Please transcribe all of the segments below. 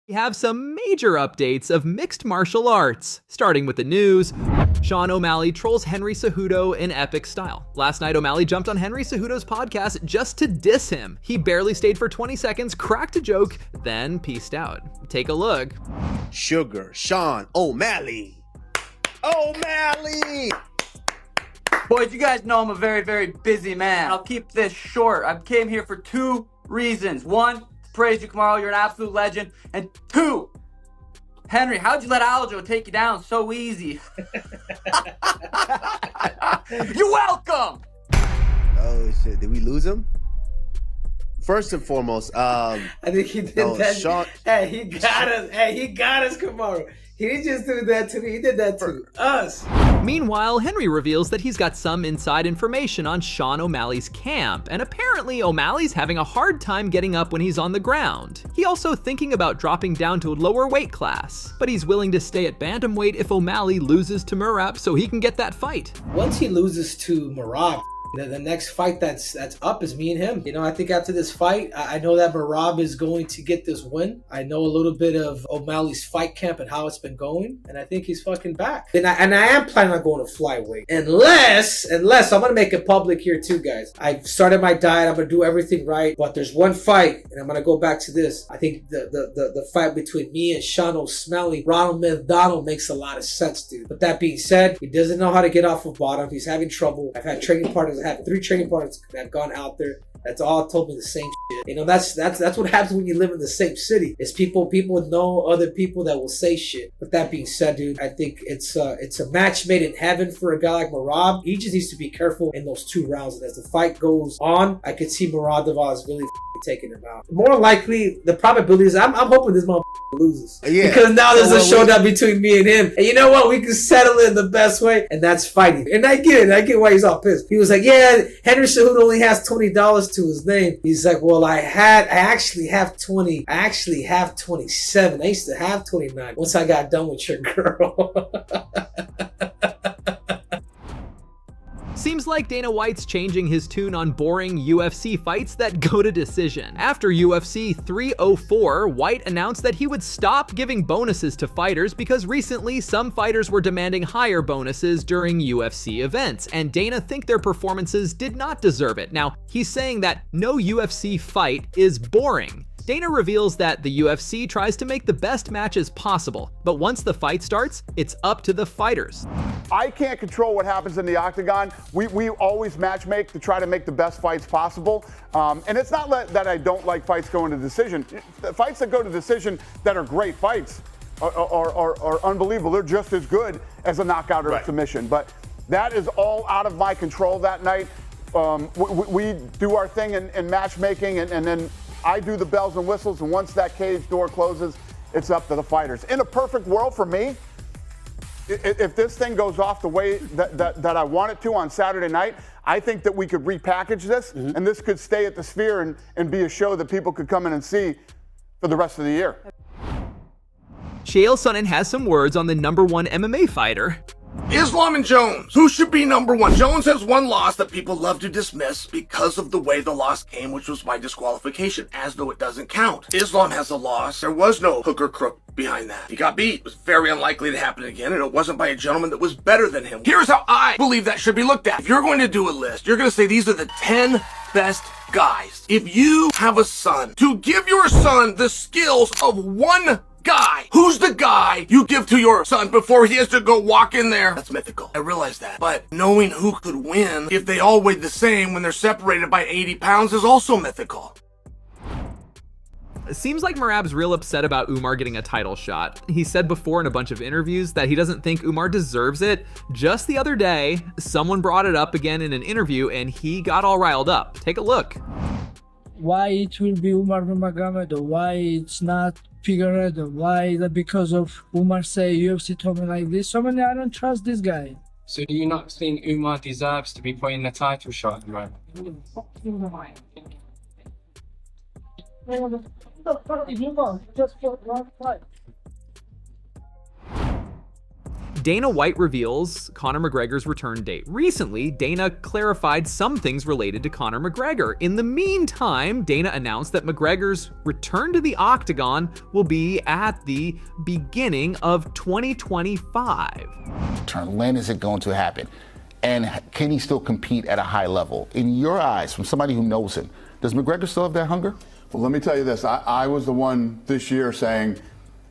We have some major updates of mixed martial arts. Starting with the news, Sean O'Malley trolls Henry Cejudo in epic style. Last night, O'Malley jumped on Henry Cejudo's podcast just to diss him. He barely stayed for 20 seconds, cracked a joke, then peaced out. Take a look. Sugar Sean O'Malley. O'Malley! Boys, you guys know I'm a very, very busy man. I'll keep this short. I came here for 2 reasons. 1, to praise you, Kamaru. You're an absolute legend. And 2, Henry, how'd you let Aljo take you down so easy? You're welcome! Oh, shit. Did we lose him? First and foremost, I think he did that. Sean, hey, he got us. Hey, he got us, Kamaru. He didn't just do that to me. He did that to us. Meanwhile, Henry reveals that he's got some inside information on Sean O'Malley's camp, and apparently O'Malley's having a hard time getting up when he's on the ground. He also thinking about dropping down to a lower weight class, but he's willing to stay at bantamweight if O'Malley loses to Merab so he can get that fight. Once he loses to Merab, the next fight that's up is me and him. You know, I think after this fight, I know that Merab is going to get this win. I know a little bit of O'Malley's fight camp and how it's been going, and I think he's fucking back. And I am planning on going to flyweight. Unless, I'm going to make it public here too, guys. I've started my diet. I'm going to do everything right, but there's one fight, and I'm going to go back to this. I think the fight between me and Sean O'Malley, Ronald McDonald makes a lot of sense, dude. But that being said, he doesn't know how to get off of bottom. He's having trouble. I've had training partners. I have 3 training partners that have gone out there. That's all told me the same shit. You know, that's what happens when you live in the same city. Is people know other people that will say shit. But that being said, dude, I think it's a match made in heaven for a guy like Merab. He just needs to be careful in those 2 rounds. And as the fight goes on, I could see Merab really taking him out. More likely, the probability is I'm hoping this motherfucker loses. Yeah. Because now there's a showdown between me and him. And you know what? We can settle it in the best way, and that's fighting. And I get it. I get why he's all pissed. He was like, yeah, Henry Cejudo only has $20 to his name. He's like, well, I actually have 20. I actually have 27. I used to have 29 once I got done with your girl. Seems like Dana White's changing his tune on boring UFC fights that go to decision. After UFC 304, White announced that he would stop giving bonuses to fighters because recently some fighters were demanding higher bonuses during UFC events, and Dana think their performances did not deserve it. Now, he's saying that no UFC fight is boring. Dana reveals that the UFC tries to make the best matches possible, but once the fight starts, it's up to the fighters. I can't control what happens in the octagon. We always match make to try to make the best fights possible. And it's not that I don't like fights going to decision. The fights that go to decision that are great fights are unbelievable. They're just as good as a knockout or a submission. But that is all out of my control that night. We do our thing in matchmaking, and then I do the bells and whistles, and once that cage door closes, it's up to the fighters. In a perfect world for me, if this thing goes off the way that I want it to on Saturday night, I think that we could repackage this, and this could stay at the Sphere and be a show that people could come in and see for the rest of the year. Chael Sonnen has some words on the #1 MMA fighter. Islam and Jones. Who should be #1? Jones has one loss that people love to dismiss because of the way the loss came, which was by disqualification, as though it doesn't count. Islam has a loss. There was no hook or crook behind that. He got beat. It was very unlikely to happen again, and it wasn't by a gentleman that was better than him. Here's how I believe that should be looked at. If you're going to do a list, you're going to say these are the 10 best guys. If you have a son, to give your son the skills of one guy. Who's the guy you give to your son before he has to go walk in there? That's mythical. I realize that. But knowing who could win if they all weighed the same when they're separated by 80 pounds is also mythical. It seems like Merab's real upset about Umar getting a title shot. He said before in a bunch of interviews that he doesn't think Umar deserves it. Just the other day, someone brought it up again in an interview and he got all riled up. Take a look. Why it will be Umar Nurmagomedov? Why it's not Figueredo? Why is that because of Umar say UFC told me like this? So many, I don't trust this guy. So do you not think Umar deserves to be put in the title shot, right? Dana White reveals Conor McGregor's return date. Recently, Dana clarified some things related to Conor McGregor. In the meantime, Dana announced that McGregor's return to the octagon will be at the beginning of 2025. When is it going to happen? And can he still compete at a high level? In your eyes, from somebody who knows him, does McGregor still have that hunger? Well, let me tell you this. I was the one this year saying,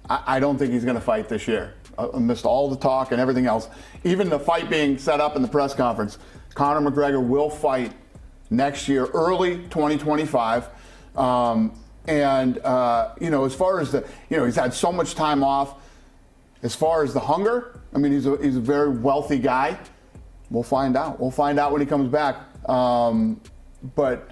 I don't think he's going to fight this year. Amidst all the talk and everything else, even the fight being set up in the press conference, Conor McGregor will fight next year, early 2025. You know, as far as he's had so much time off. As far as the hunger, I mean, he's a very wealthy guy. We'll find out. We'll find out when he comes back. But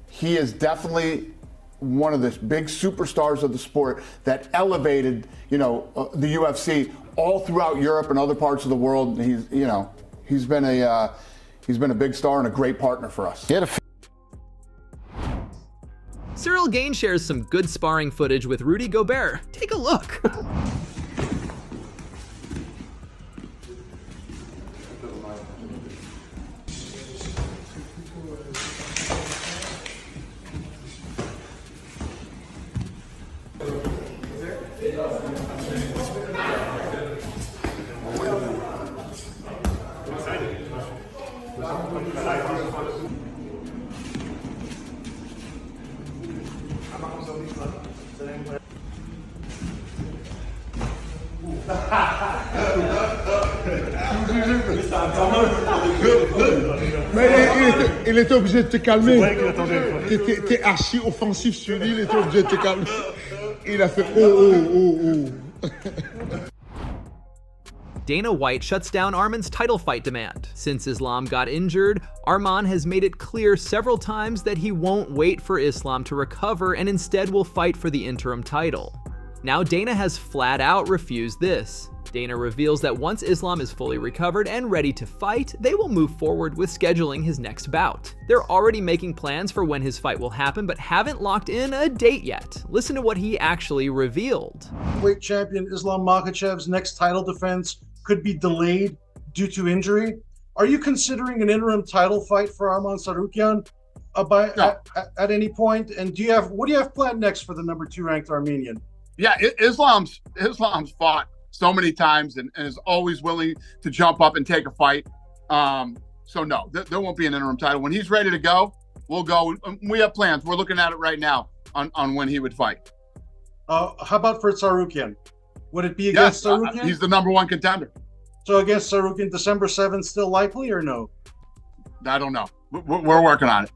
he is definitely one of the big superstars of the sport that elevated, the UFC all throughout Europe and other parts of the world. He's been a big star and a great partner for us. Ciryl Gane shares some good sparring footage with Rudy Gobe. Take a look. Mais il était obligé de te calmer. T'es archi offensif sur lui, il était obligé de te calmer. Il a fait oh. Dana White shuts down Arman's title fight demand. Since Islam got injured, Arman has made it clear several times that he won't wait for Islam to recover and instead will fight for the interim title. Now Dana has flat out refused this. Dana reveals that once Islam is fully recovered and ready to fight, they will move forward with scheduling his next bout. They're already making plans for when his fight will happen, but haven't locked in a date yet. Listen to what he actually revealed. Weight champion Islam Makhachev's next title defense could be delayed due to injury. Are you considering an interim title fight for Arman Tsurkiyan at any point? And what do you have planned next for the #2 ranked Armenian? Yeah, Islam's fought so many times and is always willing to jump up and take a fight. So no, there won't be an interim title. When he's ready to go, we'll go. We have plans. We're looking at it right now on when he would fight. How about for Tsurkiyan? Would it be against Tsurkiyan? He's the #1 contender. So against Tsurkiyan, December 7th, still likely or no? I don't know. We're working on it.